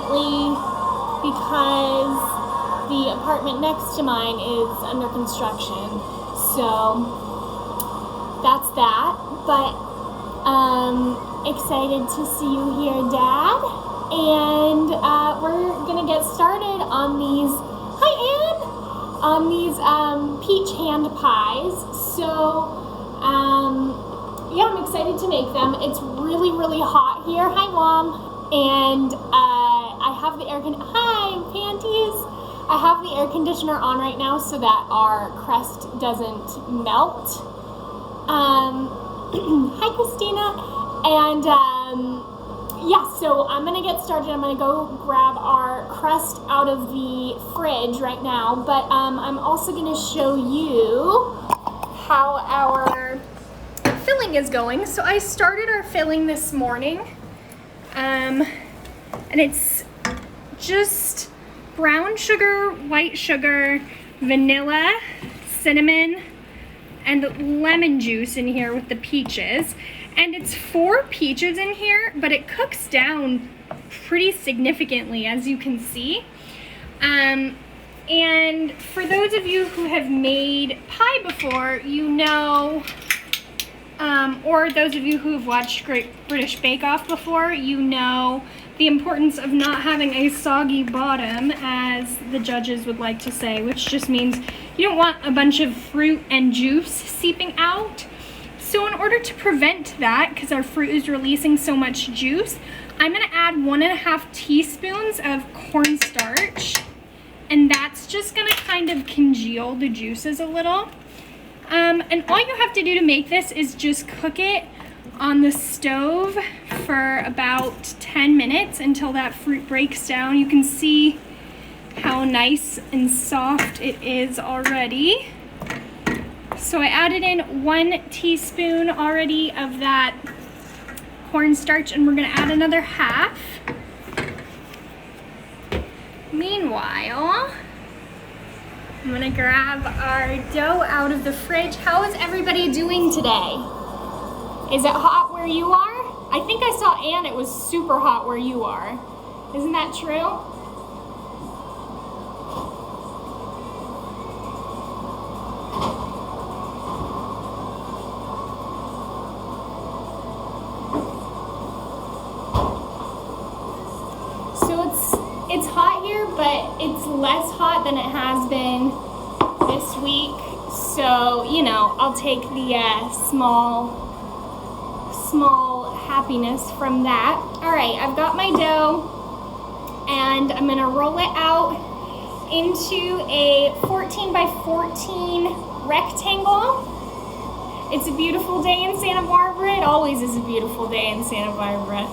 recently because the apartment next to mine is under construction. So that's that. But excited to see you here, Dad. And we're gonna get started on these, hi Ann, on these peach hand pies. So yeah, I'm excited to make them. It's really, really hot here. Hi Mom. And I have the hi panties. I have the air conditioner on right now so that our crust doesn't melt. Hi Christina. And yeah, so I'm gonna get started. I'm gonna go grab our crust out of the fridge right now, but I'm also gonna show you how our filling is going. So I started our filling this morning, and it's just brown sugar, white sugar, vanilla, cinnamon, and lemon juice in here with the peaches. And it's 4 peaches in here, but it cooks down pretty significantly, as you can see. And for those of you who have made pie before, you know, or those of you who have watched Great British Bake Off before, you know the importance of not having a soggy bottom, as the judges would like to say, which just means you don't want a bunch of fruit and juice seeping out. So in order to prevent that, because our fruit is releasing so much juice, I'm gonna add 1.5 teaspoons of cornstarch, and that's just gonna kind of congeal the juices a little. And all you have to do to make this is just cook it on the stove for about 10 minutes until that fruit breaks down. You can see how nice and soft it is already. So I added in 1 teaspoon already of that cornstarch, and we're gonna add another half. Meanwhile, I'm gonna grab our dough out of the fridge. How is everybody doing today? Is it hot where you are? I think I saw Ann, it was super hot where you are. Isn't that true? It's hot here, but it's less hot than it has been this week. So, you know, I'll take the small happiness from that. All right, I've got my dough, and I'm gonna roll it out into a 14 by 14 rectangle. It's a beautiful day in Santa Barbara. It always is a beautiful day in Santa Barbara.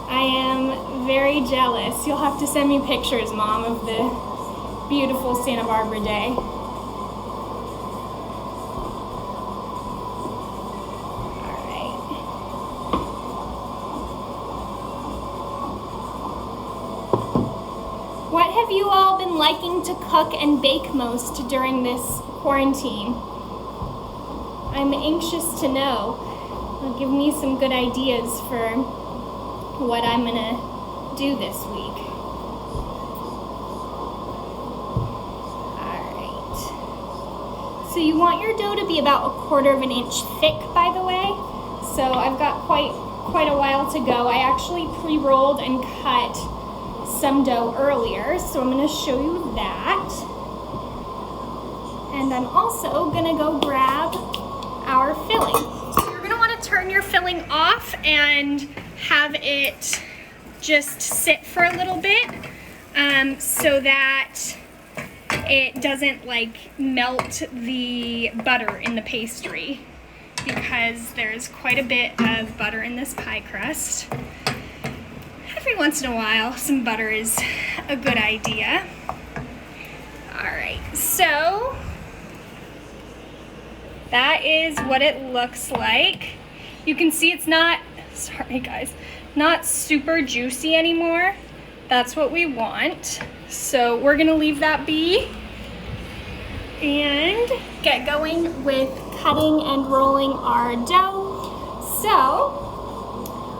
I am very jealous. You'll have to send me pictures, Mom, of the beautiful Santa Barbara day. All right. What have you all been liking to cook and bake most during this quarantine? I'm anxious to know. It'll give me some good ideas for what I'm gonna do this week. Alright. So you want your dough to be about 1/4 inch thick, by the way. So I've got quite a while to go. I actually pre-rolled and cut some dough earlier, so I'm gonna show you that. And I'm also gonna go grab our filling. So you're gonna wanna turn your filling off and have it just sit for a little bit, so that it doesn't like melt the butter in the pastry, because there's quite a bit of butter in this pie crust. Every once in a while, some butter is a good idea. All right, so that is what it looks like. You can see it's not, sorry guys, not super juicy anymore. That's what we want. So we're gonna leave that be and get going with cutting and rolling our dough. So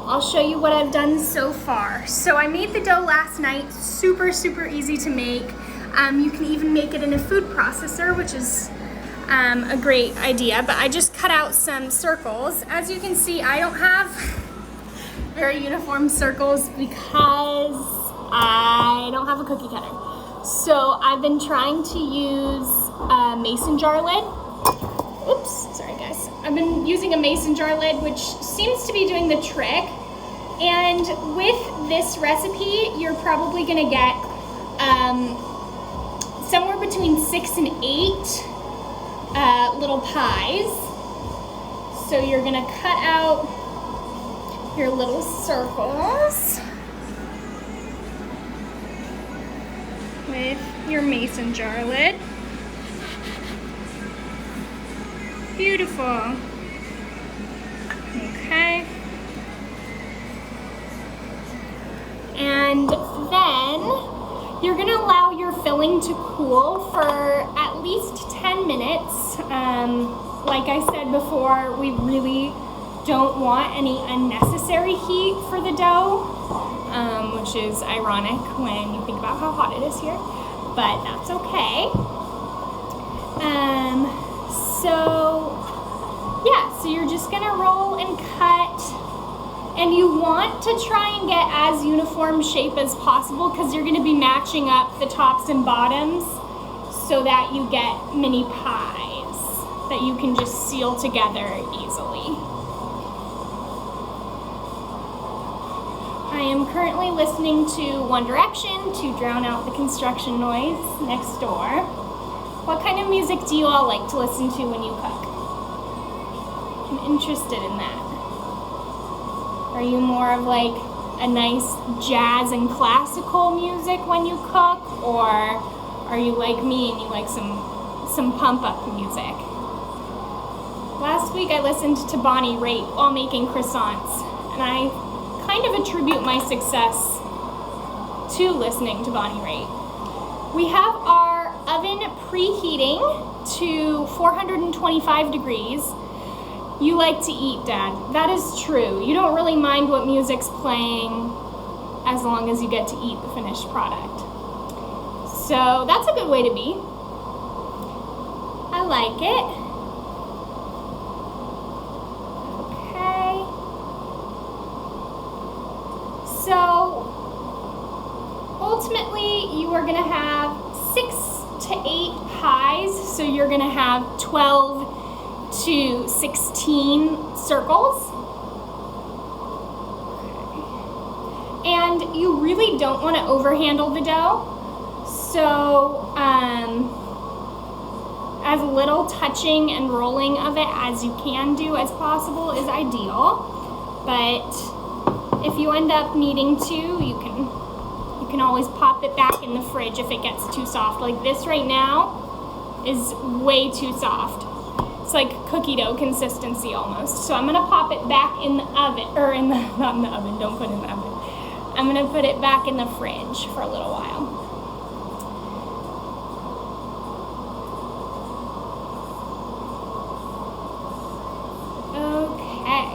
I'll show you what I've done so far. So I made the dough last night, super easy to make. You can even make it in a food processor, which is a great idea, but I just cut out some circles. As you can see, I don't have very uniform circles because I don't have a cookie cutter. So I've been trying to use a mason jar lid. Oops, sorry guys. I've been using a mason jar lid, which seems to be doing the trick. And with this recipe, you're probably gonna get somewhere between 6 and 8 little pies. So you're gonna cut out your little circles with your mason jar lid. Beautiful. Okay. And then you're gonna allow your filling to cool for at least 10 minutes. Like I said before, we really don't want any unnecessary heat for the dough, which is ironic when you think about how hot it is here, but that's okay. So you're just gonna roll and cut, and you want to try and get as uniform shape as possible because you're gonna be matching up the tops and bottoms so that you get mini pies that you can just seal together easily. I am currently listening to One Direction to drown out the construction noise next door. What kind of music do you all like to listen to when you cook? I'm interested in that. Are you more of like a nice jazz and classical music when you cook, or are you like me and you like some pump up music? Last week I listened to Bonnie Raitt while making croissants, and I kind of attribute my success to listening to Bonnie Raitt. We have our oven preheating to 425 degrees. You like to eat, Dad. That is true. You don't really mind what music's playing as long as you get to eat the finished product. So that's a good way to be. I like it. Okay. So ultimately you are gonna have 6 to 8 pies. So you're gonna have 12 to 16 circles. Okay. And you really don't want to overhandle the dough. So as little touching and rolling of it as you can do as possible is ideal. But if you end up needing to, you can always pop it back in the fridge if it gets too soft. Like this right now is way too soft. It's like cookie dough consistency almost. So I'm gonna pop it back in the oven, or not in the oven, don't put it in the oven. I'm gonna put it back in the fridge for a little while. Okay,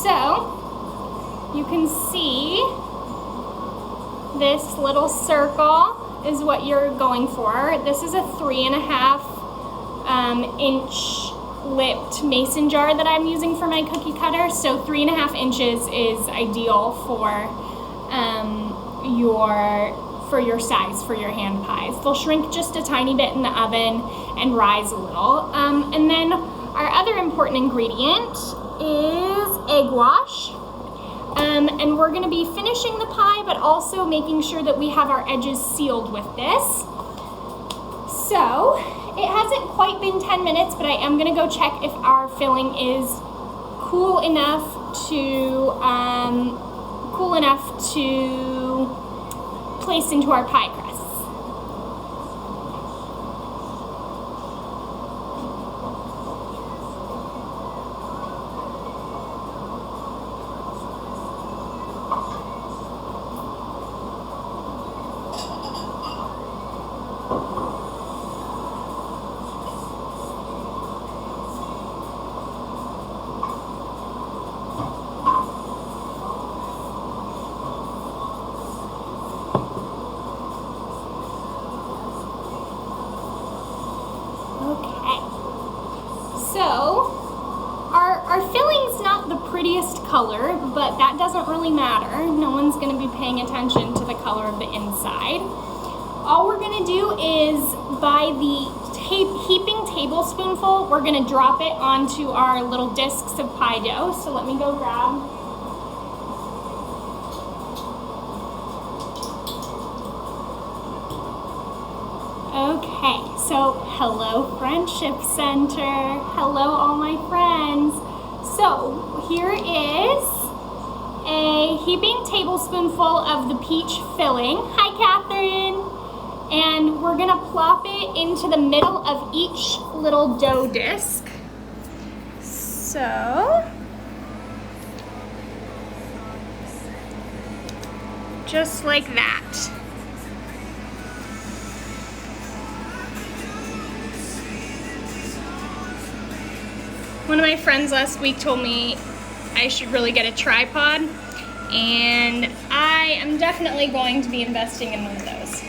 so you can see this little circle is what you're going for. This is a 3.5 inch lipped mason jar that I'm using for my cookie cutter. So 3.5 inches is ideal for your size for your hand pies. They'll shrink just a tiny bit in the oven and rise a little. And then our other important ingredient is egg wash. And we're gonna be finishing the pie, but also making sure that we have our edges sealed with this. So it hasn't quite been 10 minutes, but I am gonna go check if our filling is cool enough to place into our pie crust. color, but that doesn't really matter. No one's gonna be paying attention to the color of the inside. All we're gonna do is, by the heaping tablespoonful, we're gonna drop it onto our little discs of pie dough. So let me go grab. Okay, so hello Friendship Center. Hello all my friends. So here is a heaping tablespoonful of the peach filling. Hi Catherine. And we're gonna plop it into the middle of each little dough disc. So, just like that. One of my friends last week told me I should really get a tripod, and I am definitely going to be investing in one of those.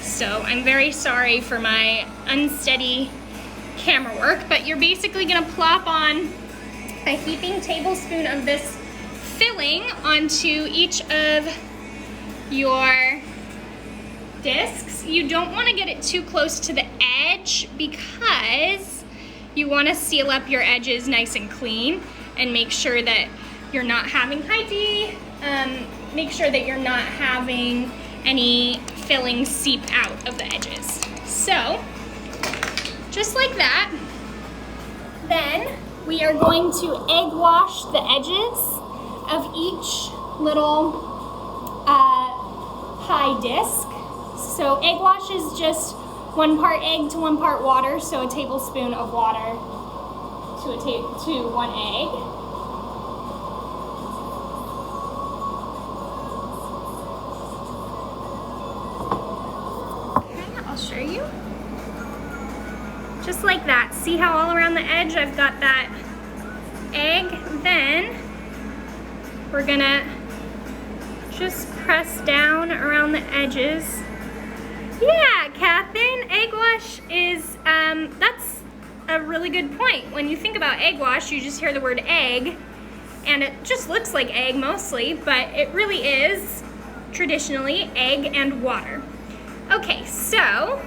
So I'm very sorry for my unsteady camera work, but you're basically gonna plop on a heaping tablespoon of this filling onto each of your discs. You don't wanna get it too close to the edge because you wanna seal up your edges nice and clean and make sure that you're not having, make sure that you're not having any filling seep out of the edges. So, just like that, then we are going to egg wash the edges of each little pie disc. So egg wash is just 1 part egg to 1 part water, so a tablespoon of water to 1 egg. I'll show you. Just like that. See how all around the edge I've got that egg? Then we're gonna just press down around the edges. Yeah, Catherine, egg wash is, that's a really good point. When you think about egg wash, you just hear the word egg, and it just looks like egg mostly, but it really is traditionally egg and water. Okay, so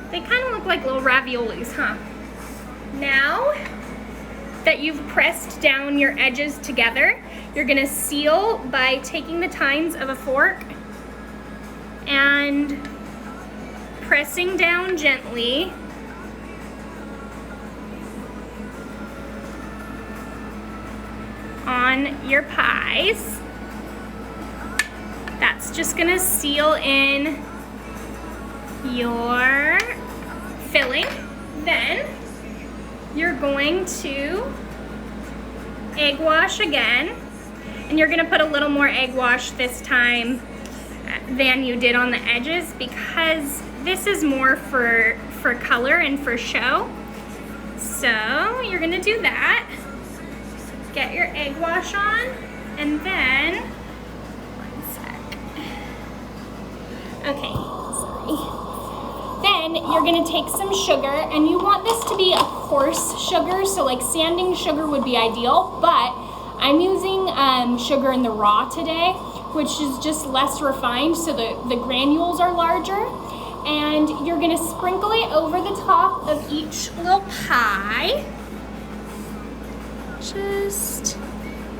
they kind of look like little raviolis, huh? Now that you've pressed down your edges together, you're gonna seal by taking the tines of a fork and pressing down gently on your pies. That's just gonna seal in your filling. Then you're going to egg wash again, and you're gonna put a little more egg wash this time than you did on the edges because this is more for color and for show. So you're gonna do that. Get your egg wash on, and then, one sec. Okay, sorry. Then you're gonna take some sugar, and you want this to be a coarse sugar, so like sanding sugar would be ideal, but I'm using sugar in the raw today, which is just less refined, so the granules are larger. And you're gonna sprinkle it over the top of each little pie. Just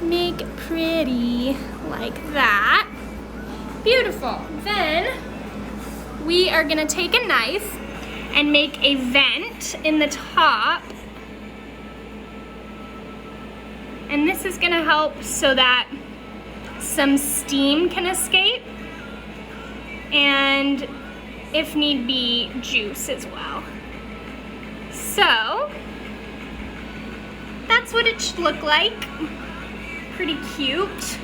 make it pretty like that. Beautiful. Then we are gonna take a knife and make a vent in the top. And this is gonna help so that some steam can escape, and if need be, juice as well. So that's what it should look like. Pretty cute.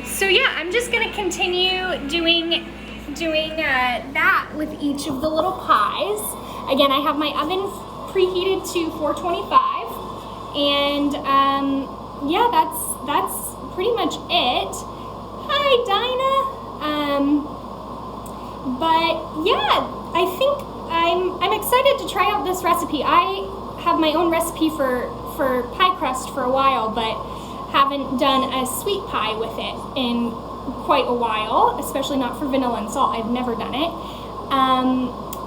So yeah, I'm just gonna continue doing that with each of the little pies. Again, I have my oven preheated to 425, and yeah, that's pretty much it. Hi, Dinah. But yeah, I think I'm excited to try out this recipe. I have my own recipe for for pie crust for a while, but haven't done a sweet pie with it in quite a while, especially not for vanilla and salt. I've never done it.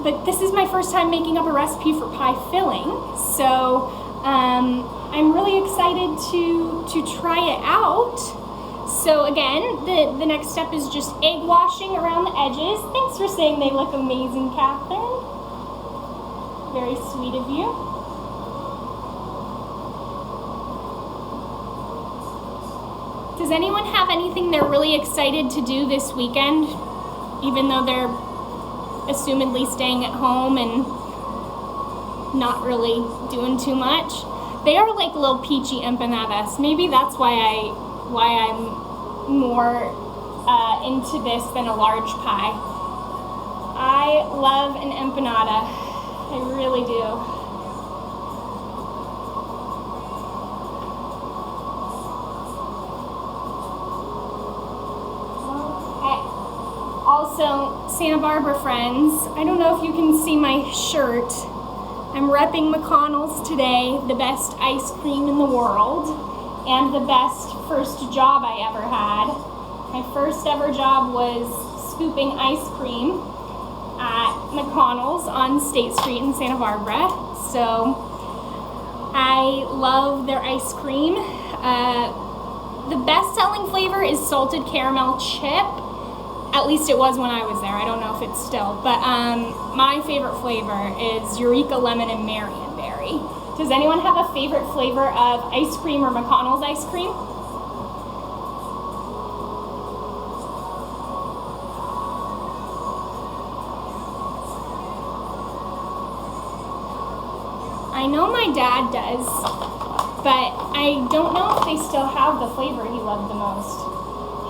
But this is my first time making up a recipe for pie filling, so I'm really excited to try it out. So again, the next step is just egg washing around the edges. Thanks for saying they look amazing, Catherine. Very sweet of you. Does anyone have anything they're really excited to do this weekend, even though they're assumedly staying at home and not really doing too much? They are like little peachy empanadas. Maybe that's why I'm more into this than a large pie. I love an empanada. I really do. Also, Santa Barbara friends, I don't know if you can see my shirt. I'm repping McConnell's today, the best ice cream in the world, and the best first job I ever had. My first ever job was scooping ice cream at McConnell's on State Street in Santa Barbara. So I love their ice cream. The best-selling flavor is salted caramel chip. At least it was when I was there. I don't know if it's still. But my favorite flavor is Eureka Lemon and Marionberry. Does anyone have a favorite flavor of ice cream or McConnell's ice cream? I know my dad does, but I don't know if they still have the flavor he loved the most.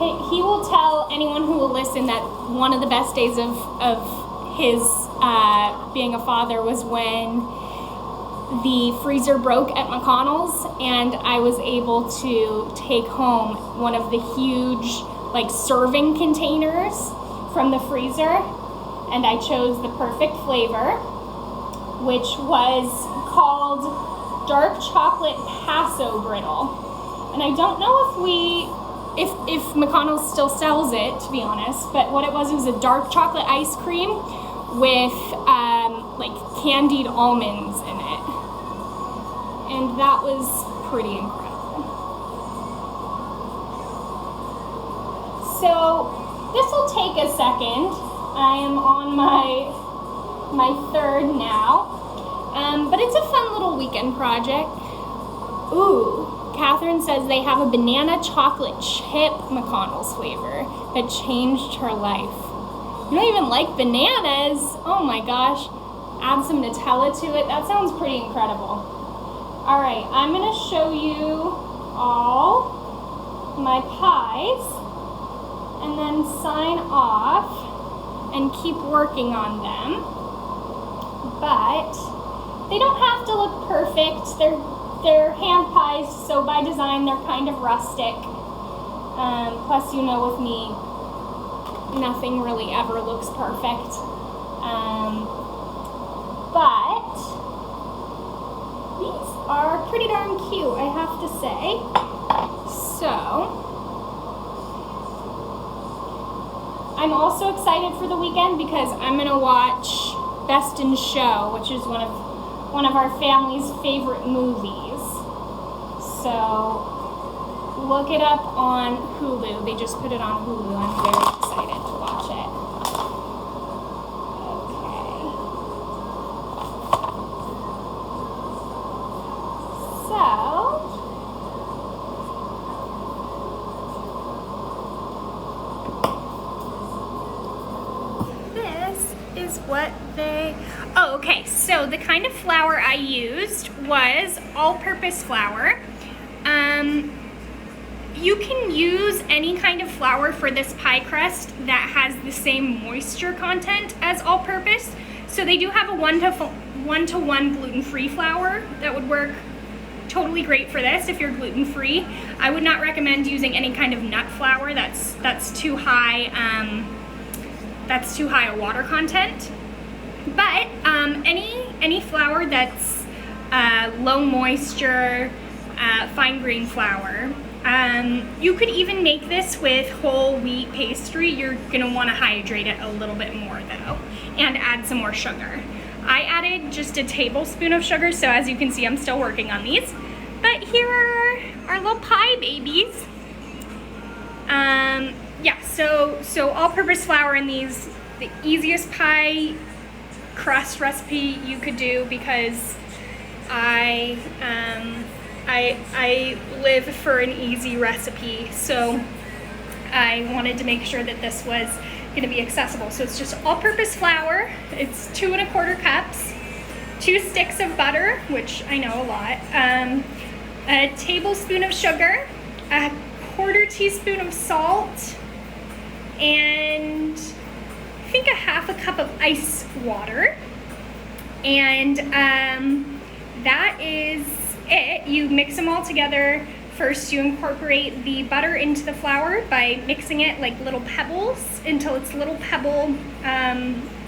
He will tell anyone who will listen that one of the best days of his being a father was when the freezer broke at McConnell's and I was able to take home one of the huge like serving containers from the freezer, and I chose the perfect flavor, which was called dark chocolate Paso brittle. And I don't know if McConnell's still sells it, to be honest, but what it was a dark chocolate ice cream with like candied almonds in it. And that was pretty incredible. So this will take a second. I am on my third now. But it's a fun little weekend project. Ooh. Catherine says they have a banana chocolate chip McConnell's flavor that changed her life. You don't even like bananas? Oh my gosh. Add some Nutella to it. That sounds pretty incredible. All right, I'm gonna show you all my pies and then sign off and keep working on them. But they don't have to look perfect. They're hand pies, so by design they're kind of rustic. Plus, you know, with me, nothing really ever looks perfect. But these are pretty darn cute, I have to say. So I'm also excited for the weekend because I'm gonna watch Best in Show, which is one of our family's favorite movies. So look it up on Hulu. They just put it on Hulu. I'm very excited to watch it. Okay. So this is what they... Oh, okay. So the kind of flour I used was all-purpose flour. You can use any kind of flour for this pie crust that has the same moisture content as all-purpose. So they do have a 1-to-1 gluten-free flour that would work totally great for this if you're gluten-free. I would not recommend using any kind of nut flour. That's too high. That's too high a water content. But any flour that's low moisture, fine grain flour. You could even make this with whole wheat pastry. You're gonna wanna hydrate it a little bit more though, and add some more sugar. I added just a tablespoon of sugar, so as you can see, I'm still working on these. But here are our little pie babies. Yeah, so all-purpose flour in these, the easiest pie crust recipe you could do, because I live for an easy recipe, so I wanted to make sure that this was going to be accessible. So it's just all-purpose flour. It's 2 1/4 cups, 2 sticks of butter, which I know a lot, a tablespoon of sugar, a 1/4 teaspoon of salt, and I think a 1/2 cup of ice water. And that is it. You mix them all together. First, you incorporate the butter into the flour by mixing it like little pebbles until it's little pebble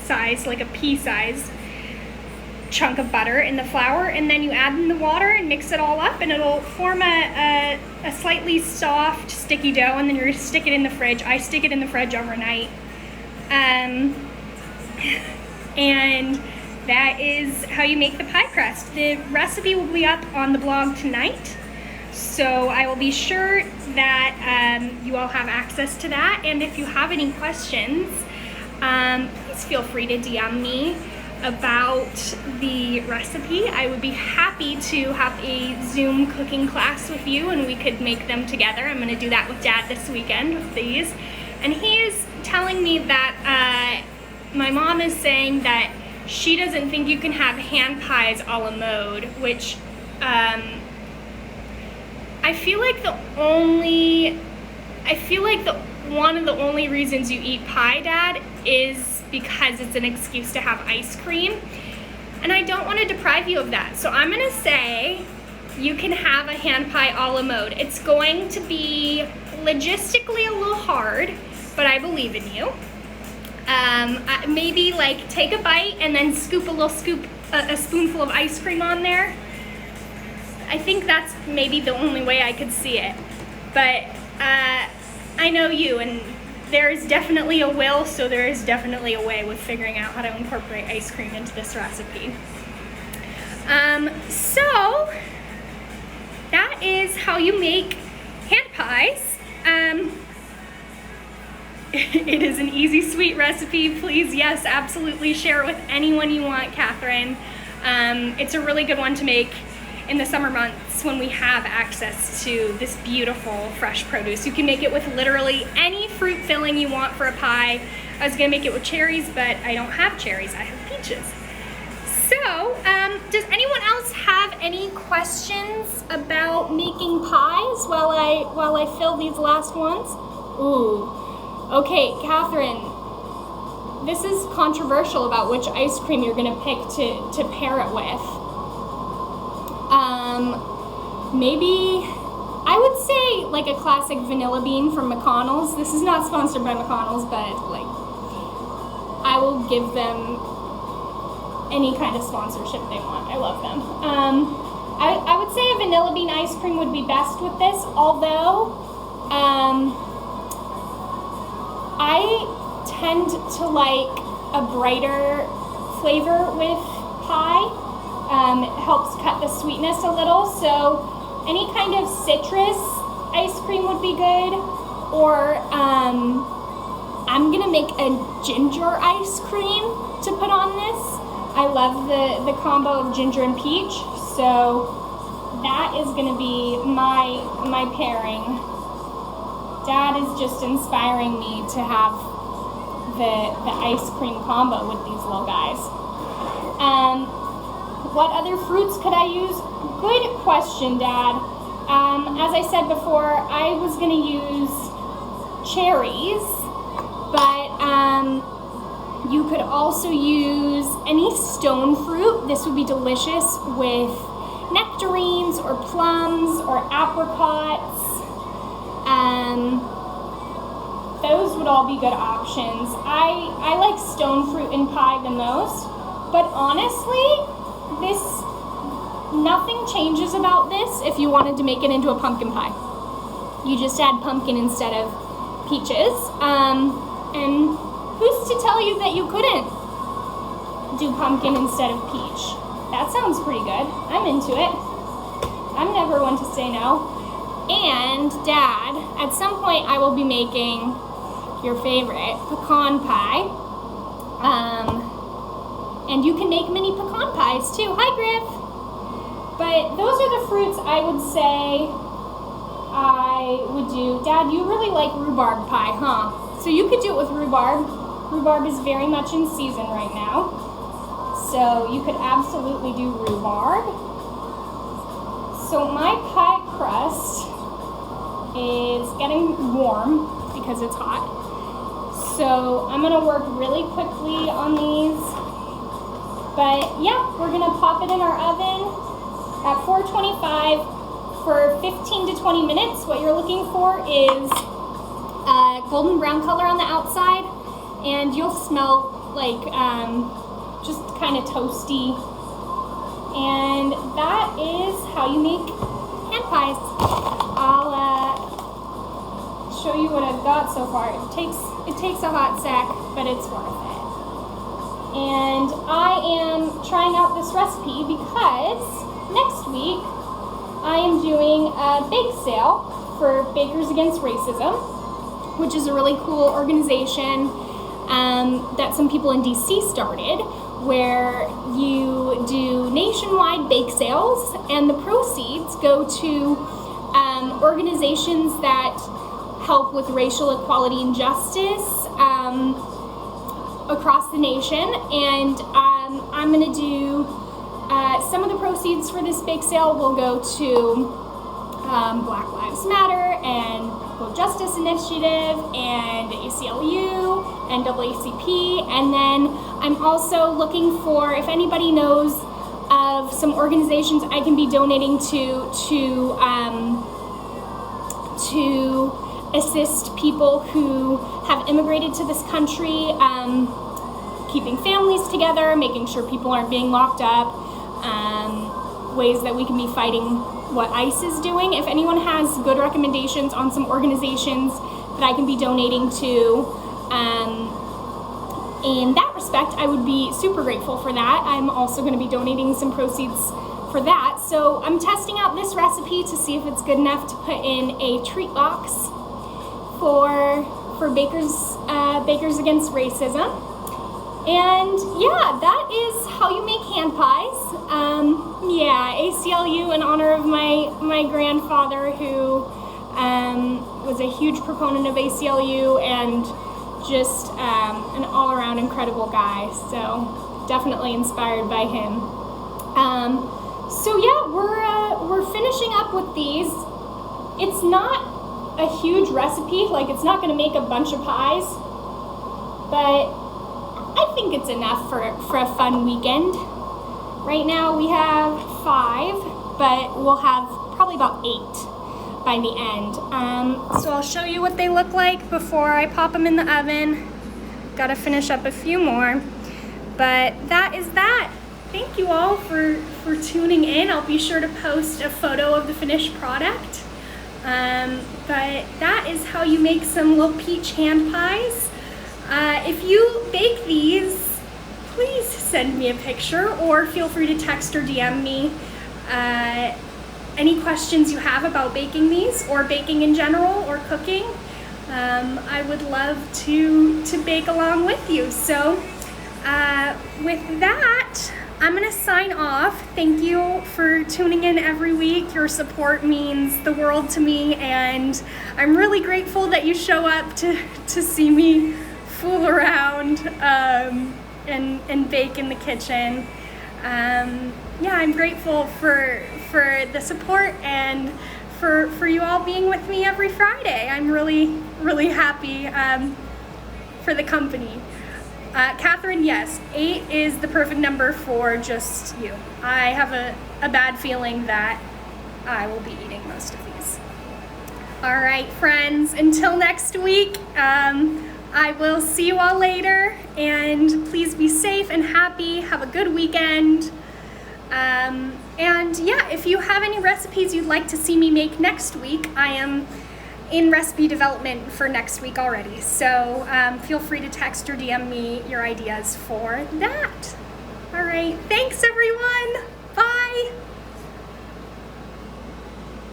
size, like a pea size chunk of butter in the flour, and then you add in the water and mix it all up, and it'll form a slightly soft, sticky dough, and then you're gonna stick it in the fridge. I stick it in the fridge overnight. And that is how you make the pie crust. The recipe will be up on the blog tonight, so I will be sure that you all have access to that. And if you have any questions, please feel free to DM me about the recipe. I would be happy to have a Zoom cooking class with you, and we could make them together. I'm gonna do that with Dad this weekend with these. And he is telling me that my mom is saying that she doesn't think you can have hand pies a la mode, which I feel like one of the only reasons you eat pie, Dad, is because it's an excuse to have ice cream. And I don't want to deprive you of that. So I'm gonna say you can have a hand pie a la mode. It's going to be logistically a little hard, but I believe in you. Maybe like take a bite and then scoop a spoonful of ice cream on there. I think that's maybe the only way I could see it. But I know you, and there is definitely a will, so there is definitely a way with figuring out how to incorporate ice cream into this recipe. So that is how you make hand pies. It is an easy, sweet recipe. Please, yes, absolutely share it with anyone you want, Catherine. It's a really good one to make in the summer months when we have access to this beautiful fresh produce. You can make it with literally any fruit filling you want for a pie. I was gonna make it with cherries, but I don't have cherries, I have peaches. So, does anyone else have any questions about making pies while I fill these last ones? Ooh, okay, Catherine, this is controversial about which ice cream you're gonna pick to pair it with. Maybe, I would say like a classic vanilla bean from McConnell's. This is not sponsored by McConnell's, but like, I will give them any kind of sponsorship they want. I love them. I would say a vanilla bean ice cream would be best with this, although I tend to like a brighter flavor with pie. It helps cut the sweetness a little, so any kind of citrus ice cream would be good, or I'm gonna make a ginger ice cream to put on this. I love the combo of ginger and peach, so that is gonna be my pairing. Dad is just inspiring me to have the ice cream combo with these little guys. What other fruits could I use? Good question, Dad. As I said before, I was gonna use cherries, but you could also use any stone fruit. This would be delicious with nectarines or plums or apricots. Those would all be good options. I like stone fruit in pie the most, but honestly, nothing changes about this if you wanted to make it into a pumpkin pie. You just add pumpkin instead of peaches. And who's to tell you that you couldn't do pumpkin instead of peach? That sounds pretty good. I'm into it. I'm never one to say no. And Dad, at some point I will be making your favorite pecan pie. And you can make mini pecan pies too. Hi, Griff. But those are the fruits I would say I would do. Dad, you really like rhubarb pie, huh? So you could do it with rhubarb. Rhubarb is very much in season right now. So you could absolutely do rhubarb. So my pie crust is getting warm because it's hot. So I'm gonna work really quickly on these. But yeah, we're gonna pop it in our oven at 425 for 15 to 20 minutes. What you're looking for is a golden brown color on the outside, and you'll smell like just kind of toasty. And that is how you make hand pies. I'll show you what I've got so far. It takes a hot sec, but it's worth it. And I am trying out this recipe because next week I am doing a bake sale for Bakers Against Racism, which is a really cool organization that some people in DC started, where you do nationwide bake sales, and the proceeds go to organizations that help with racial equality and justice across the nation. And I'm going to do some of the proceeds for this bake sale will go to Black Lives Matter and Equal Justice Initiative and ACLU and NAACP. And then I'm also looking for, if anybody knows of some organizations I can be donating to assist people who have immigrated to this country, keeping families together, making sure people aren't being locked up, ways that we can be fighting what ICE is doing. If anyone has good recommendations on some organizations that I can be donating to, in that respect, I would be super grateful for that. I'm also going to be donating some proceeds for that. So I'm testing out this recipe to see if it's good enough to put in a treat box for Bakers Against Racism. And yeah, that is how you make hand pies. Yeah, ACLU in honor of my grandfather, who was a huge proponent of ACLU and just an all-around incredible guy. So definitely inspired by him. So yeah, we're finishing up with these. It's not a huge recipe, like it's not going to make a bunch of pies, but I think it's enough for a fun weekend. Right now we have 5, but we'll have probably about 8 by the end. So I'll show you what they look like before I pop them in the oven. Gotta finish up a few more, but that is that. Thank you all for tuning in. I'll be sure to post a photo of the finished product. But that is how you make some little peach hand pies. If you bake these, please send me a picture or feel free to text or DM me any questions you have about baking these or baking in general or cooking. I would love to bake along with you. So with that, I'm gonna sign off. Thank you for tuning in every week. Your support means the world to me, and I'm really grateful that you show up to see me fool around and bake in the kitchen. Yeah, I'm grateful for the support and for you all being with me every Friday. I'm really happy for the company. Catherine, yes, 8 is the perfect number for just you. I have a bad feeling that I will be eating most of these. All right, friends, until next week, I will see you all later, and please be safe and happy. Have a good weekend. And yeah, if you have any recipes you'd like to see me make next week, I am in recipe development for next week already. So feel free to text or DM me your ideas for that. All right, thanks everyone. Bye.